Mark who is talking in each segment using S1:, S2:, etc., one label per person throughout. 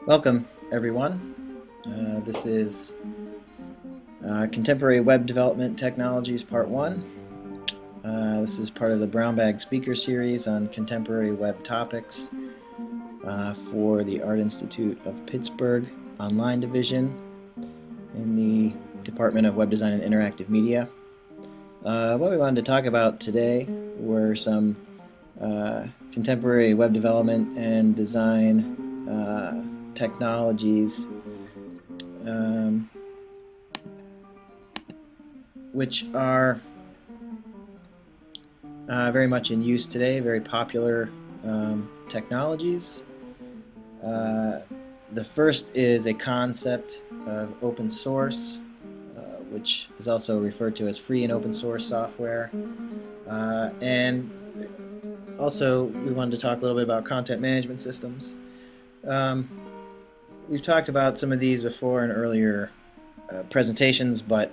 S1: Welcome, everyone. This is Contemporary Web Development Technologies Part 1. This is part of the Brown Bag Speaker Series on contemporary web topics for the Art Institute of Pittsburgh Online Division in the Department of Web Design and Interactive Media. What we wanted to talk about today were some contemporary web development and design technologies which are very much in use today, very popular technologies. The first is a concept of open source, which is also referred to as free and open source software. And also, we wanted to talk a little bit about content management systems. We've talked about some of these before in earlier presentations, but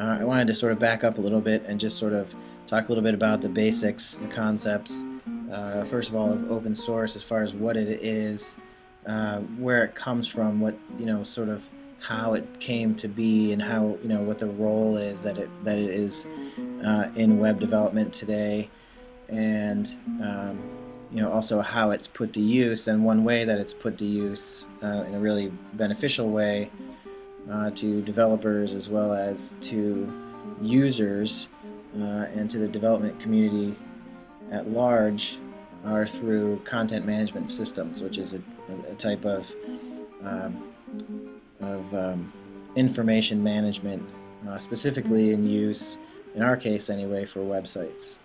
S1: I wanted to sort of back up a little bit and just sort of talk a little bit about the basics, the concepts. First of all, of open source, as far as what it is, where it comes from, what sort of how it came to be, and how what the role is that it is in web development today, and also how it's put to use. And one way that it's put to use in a really beneficial way to developers as well as to users and to the development community at large are through content management systems, which is a type of information management, specifically in use, in our case anyway, for websites.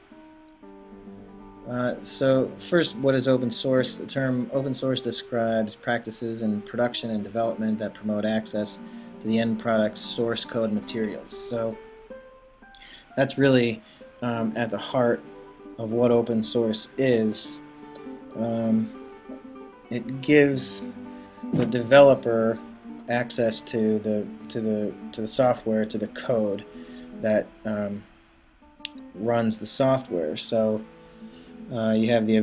S1: So first, what is open source? The term open source describes practices in production and development that promote access to the end product's source code materials. So that's really at the heart of what open source is. It gives the developer access to the software, to the code that runs the software. So you have the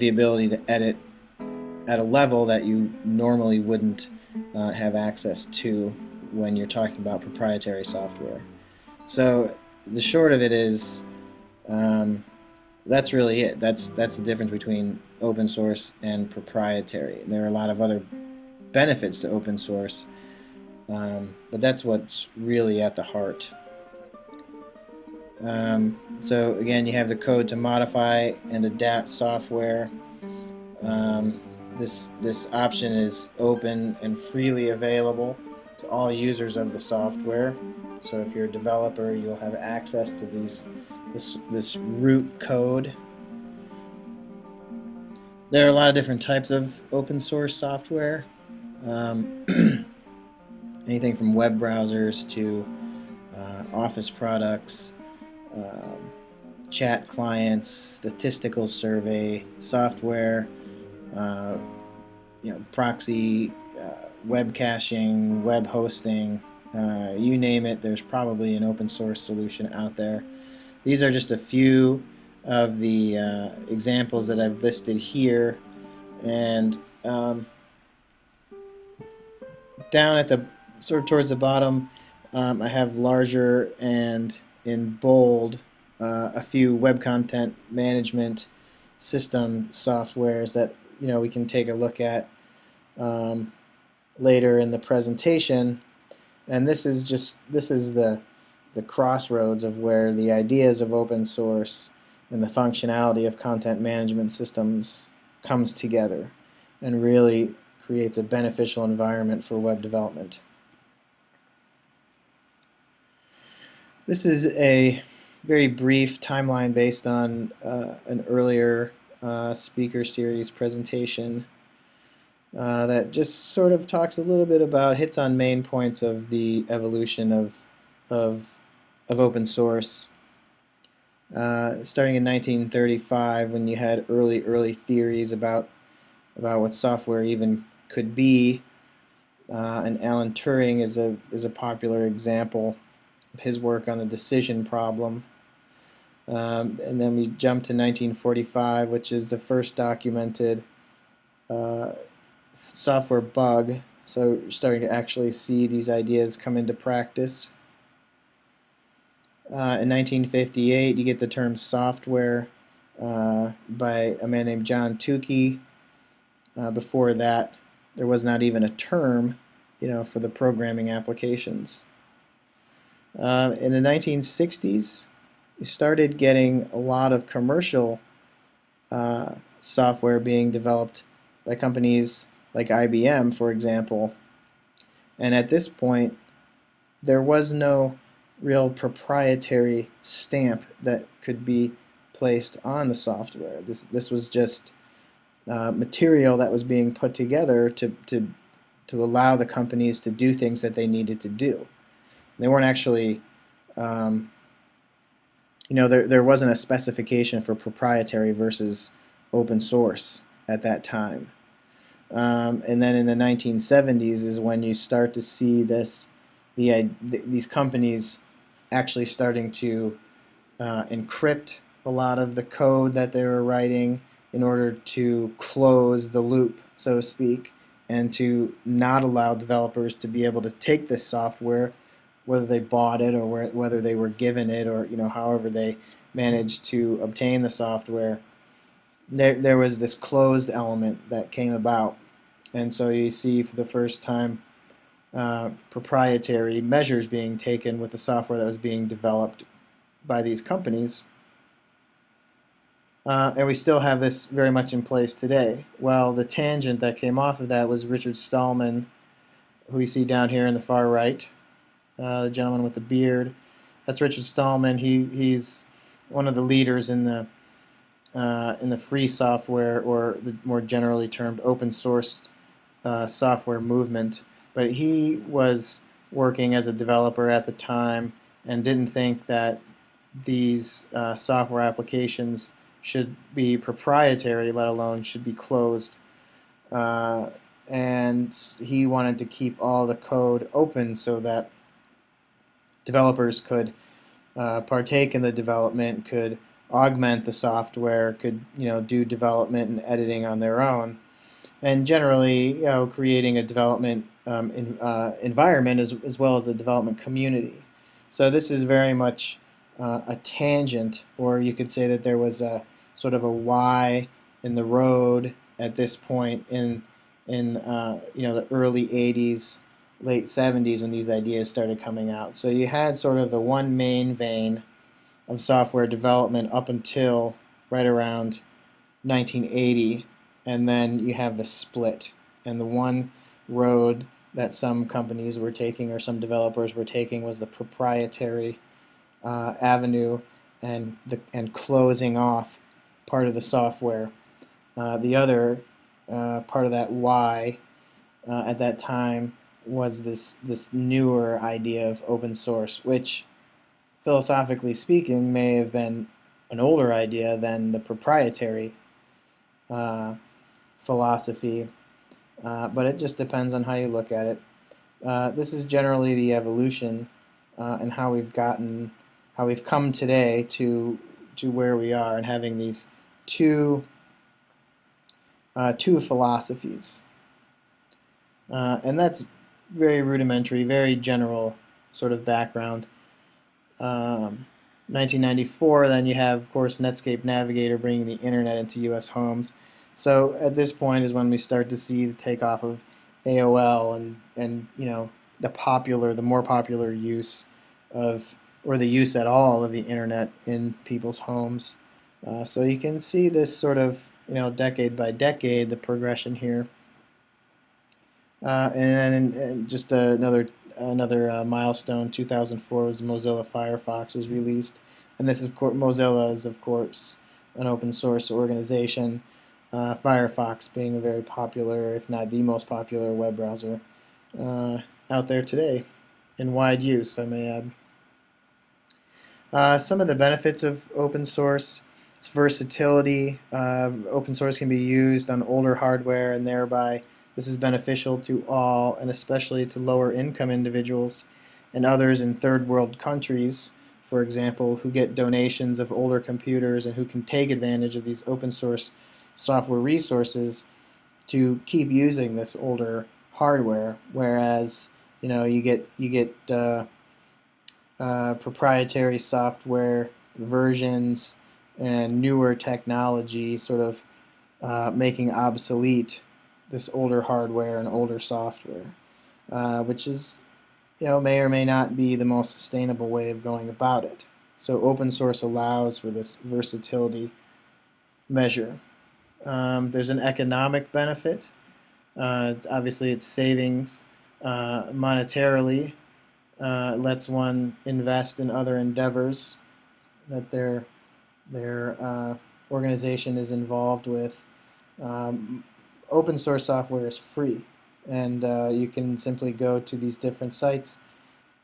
S1: ability to edit at a level that you normally wouldn't have access to when you're talking about proprietary software. So the short of it is, that's really it. That's the difference between open source and proprietary. There are a lot of other benefits to open source, but that's what's really at the heart. So again, you have the code to modify and adapt software. This option is open and freely available to all users of the software. So if you're a developer, you'll have access to this root code. There are a lot of different types of open source software. Anything from web browsers to office products, chat clients, statistical survey software, proxy, web caching, web hosting, you name it, there's probably an open source solution out there. These are just a few of the examples that I've listed here, and down at the sort of towards the bottom, I have larger and in bold a few web content management system softwares that we can take a look at later in the presentation. And this is the crossroads of where the ideas of open source and the functionality of content management systems comes together and really creates a beneficial environment for web development. This is a very brief timeline based on an earlier speaker series presentation that just sort of talks a little bit about, hits on main points of the evolution of open source. Starting in 1935, when you had early theories about what software even could be, and Alan Turing is a popular example of his work on the decision problem. And then we jump to 1945, which is the first documented software bug. So you're starting to actually see these ideas come into practice. In 1958, you get the term software by a man named John Tukey. Before that, there was not even a term, for the programming applications. In the 1960s, you started getting a lot of commercial software being developed by companies like IBM, for example. And at this point, there was no real proprietary stamp that could be placed on the software. This was just material that was being put together to allow the companies to do things that they needed to do. They weren't actually, there wasn't a specification for proprietary versus open source at that time. And then in the 1970s is when you start to see these companies actually starting to encrypt a lot of the code that they were writing in order to close the loop, so to speak, and to not allow developers to be able to take this software, whether they bought it or whether they were given it, or however they managed to obtain the software. There was this closed element that came about, and so you see for the first time proprietary measures being taken with the software that was being developed by these companies. And we still have this very much in place today. Well, the tangent that came off of that was Richard Stallman, who you see down here in the far right, the gentleman with the beard. That's Richard Stallman. He's one of the leaders in the free software, or the more generally termed open source software movement. But he was working as a developer at the time and didn't think that these software applications should be proprietary, let alone should be closed. And he wanted to keep all the code open so that developers could partake in the development, could augment the software, could do development and editing on their own, and generally creating a development environment as well as a development community. So this is very much a tangent, or you could say that there was a sort of a Y in the road at this point in the early 80s, late 70s, when these ideas started coming out. So you had sort of the one main vein of software development up until right around 1980, and then you have the split. And the one road that some companies were taking, or some developers were taking, was the proprietary avenue, and closing off part of the software. The other part of that Y at that time was this newer idea of open source, which, philosophically speaking, may have been an older idea than the proprietary philosophy, but it just depends on how you look at it. This is generally the evolution and how we've come today to where we are, and having these two philosophies, and that's very rudimentary, very general sort of background. 1994, then you have, of course, Netscape Navigator bringing the internet into U.S. homes. So at this point is when we start to see the takeoff of AOL and the more popular use of, or the use at all of the internet in people's homes. So you can see this sort of decade by decade, the progression here. And then just another milestone, 2004, was Mozilla Firefox was released, and this is, of course, Mozilla is, of course, an open source organization. Firefox being a very popular, if not the most popular, web browser out there today, in wide use, I may add. Some of the benefits of open source: its versatility. Open source can be used on older hardware, and thereby this is beneficial to all, and especially to lower income individuals and others in third world countries, for example, who get donations of older computers and who can take advantage of these open source software resources to keep using this older hardware, whereas you get proprietary software versions and newer technology sort of making obsolete this older hardware and older software, which is may or may not be the most sustainable way of going about it. So open source allows for this versatility measure. There's an economic benefit. It's savings monetarily. It lets one invest in other endeavors that their organization is involved with. Open source software is free, and you can simply go to these different sites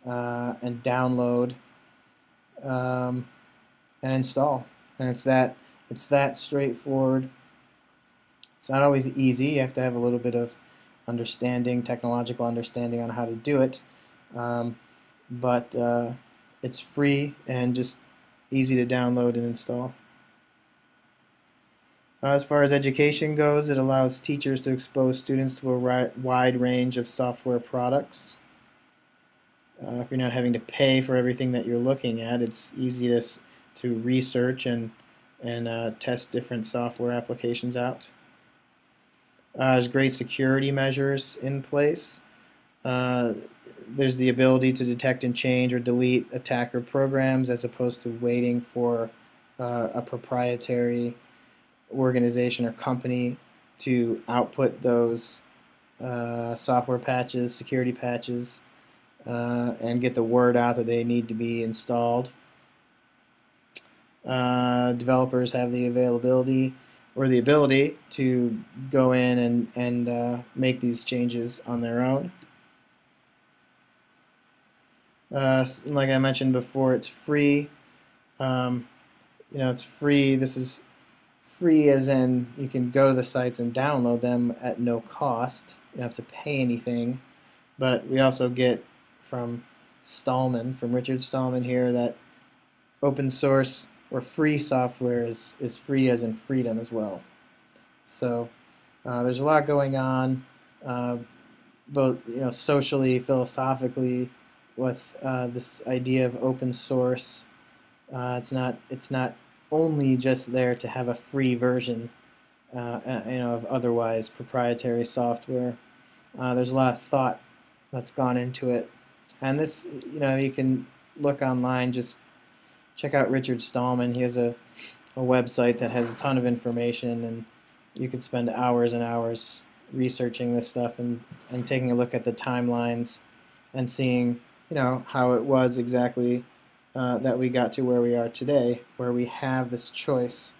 S1: and download and install. And it's that straightforward. It's not always easy. You have to have a little bit of technological understanding on how to do it. But it's free and just easy to download and install. As far as education goes, it allows teachers to expose students to a wide range of software products. If you're not having to pay for everything that you're looking at, it's easy to research and test different software applications out. There's great security measures in place. There's the ability to detect and change or delete attacker programs as opposed to waiting for a proprietary organization or company to output those software patches, security patches, and get the word out that they need to be installed. Developers have the availability or the ability to go in and make these changes on their own. Like I mentioned before, it's free. It's free. This is free as in you can go to the sites and download them at no cost. You don't have to pay anything. But we also get from Richard Stallman here, that open source or free software is free as in freedom as well. So there's a lot going on, both socially, philosophically, with this idea of open source. It's not only just there to have a free version, of otherwise proprietary software. There's a lot of thought that's gone into it, and this, you can look online, just check out Richard Stallman. He has a website that has a ton of information, and you could spend hours and hours researching this stuff and taking a look at the timelines and seeing, how it was exactly that we got to where we are today, where we have this choice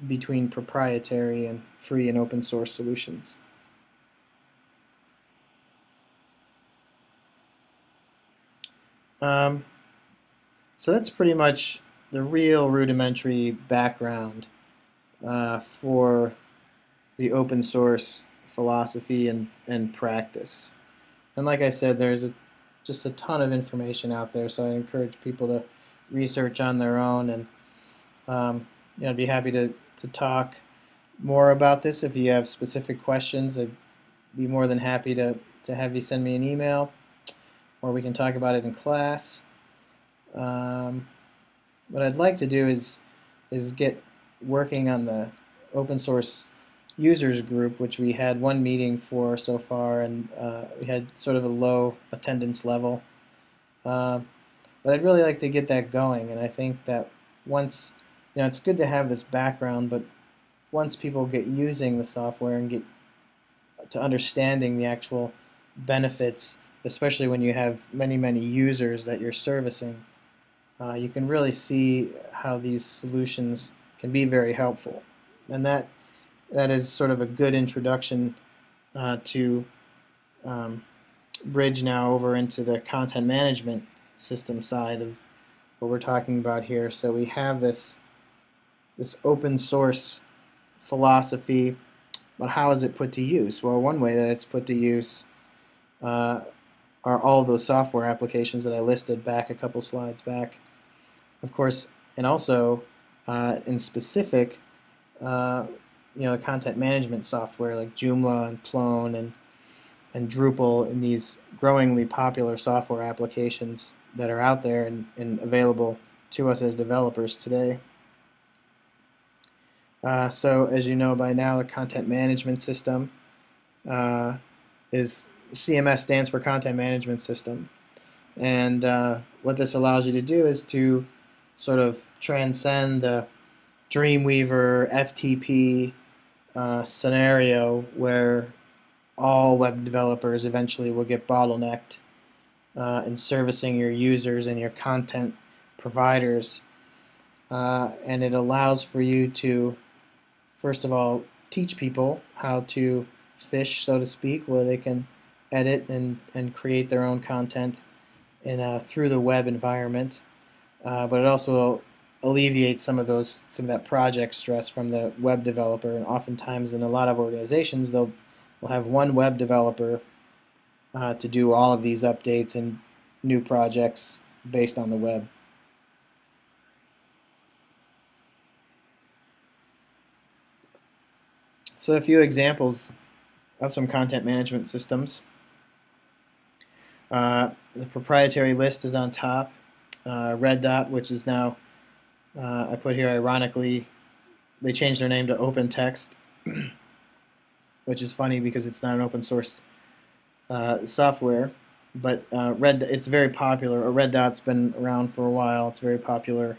S1: between proprietary and free and open source solutions. So that's pretty much the real rudimentary background for the open source philosophy and practice. And like I said, there's just a ton of information out there, so I encourage people to research on their own, and I'd be happy to talk more about this. If you have specific questions, I'd be more than happy to have you send me an email, or we can talk about it in class. What I'd like to do is get working on the open source users group, which we had one meeting for so far, and we had sort of a low attendance level. But I'd really like to get that going, and I think that once, it's good to have this background, but once people get using the software and get to understanding the actual benefits, especially when you have many, many users that you're servicing, you can really see how these solutions can be very helpful. And that is sort of a good introduction to bridge now over into the content management system side of what we're talking about here. So we have this open source philosophy, but how is it put to use? Well, one way that it's put to use are all those software applications that I listed back a couple slides back. Of course, and also in specific, content management software like Joomla and Plone and Drupal, and these growingly popular software applications that are out there and available to us as developers today. So as you know by now, the content management system is CMS stands for Content Management System. And what this allows you to do is to sort of transcend the Dreamweaver FTP scenario where all web developers eventually will get bottlenecked in servicing your users and your content providers. And it allows for you to, first of all, teach people how to fish, so to speak, where they can edit and create their own content through the web environment. But it also alleviates some of that project stress from the web developer. And oftentimes, in a lot of organizations, will have one web developer to do all of these updates and new projects based on the web. So a few examples of some content management systems. The proprietary list is on top. Red Dot, which is now, I put here ironically, they changed their name to OpenText, which is funny because it's not an open source software, but it's very popular. Red Dot's been around for a while. It's a very popular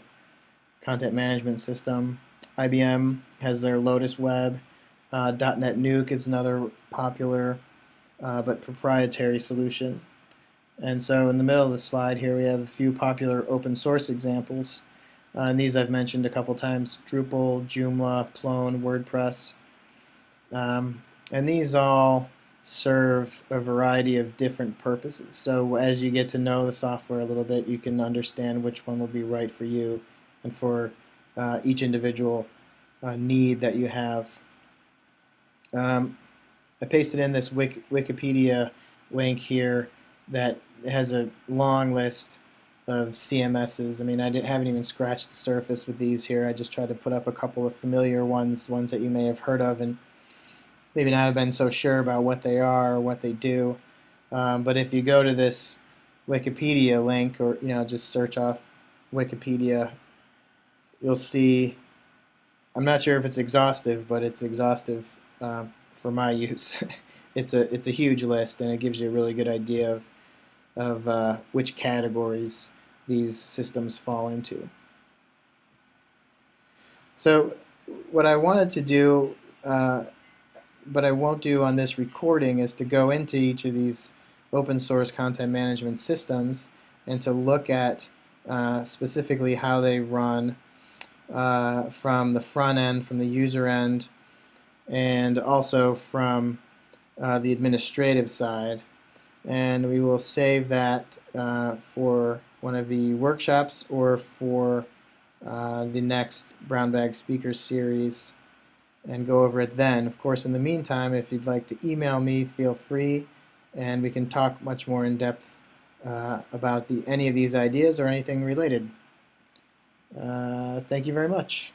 S1: content management system. IBM has their Lotus Web. .NET Nuke is another popular but proprietary solution. And so in the middle of the slide here we have a few popular open source examples. And these I've mentioned a couple times: Drupal, Joomla, Plone, WordPress. And these all serve a variety of different purposes. So as you get to know the software a little bit, you can understand which one will be right for you and for each individual need that you have. I pasted in this Wikipedia link here that has a long list of CMSs. I mean, haven't even scratched the surface with these here. I just tried to put up a couple of familiar ones that you may have heard of and maybe not have been so sure about what they are or what they do. But if you go to this Wikipedia link, or just search off Wikipedia, you'll see. I'm not sure if it's exhaustive, but it's exhaustive for my use. It's a huge list, and it gives you a really good idea of which categories these systems fall into. So what I wanted to do, but I won't do on this recording, is to go into each of these open source content management systems and to look at specifically how they run from the front end, from the user end, and also from the administrative side. And we will save that for one of the workshops or for the next Brown Bag Speaker Series and go over it then. Of course, in the meantime, if you'd like to email me, feel free, and we can talk much more in depth about any of these ideas or anything related. Thank you very much.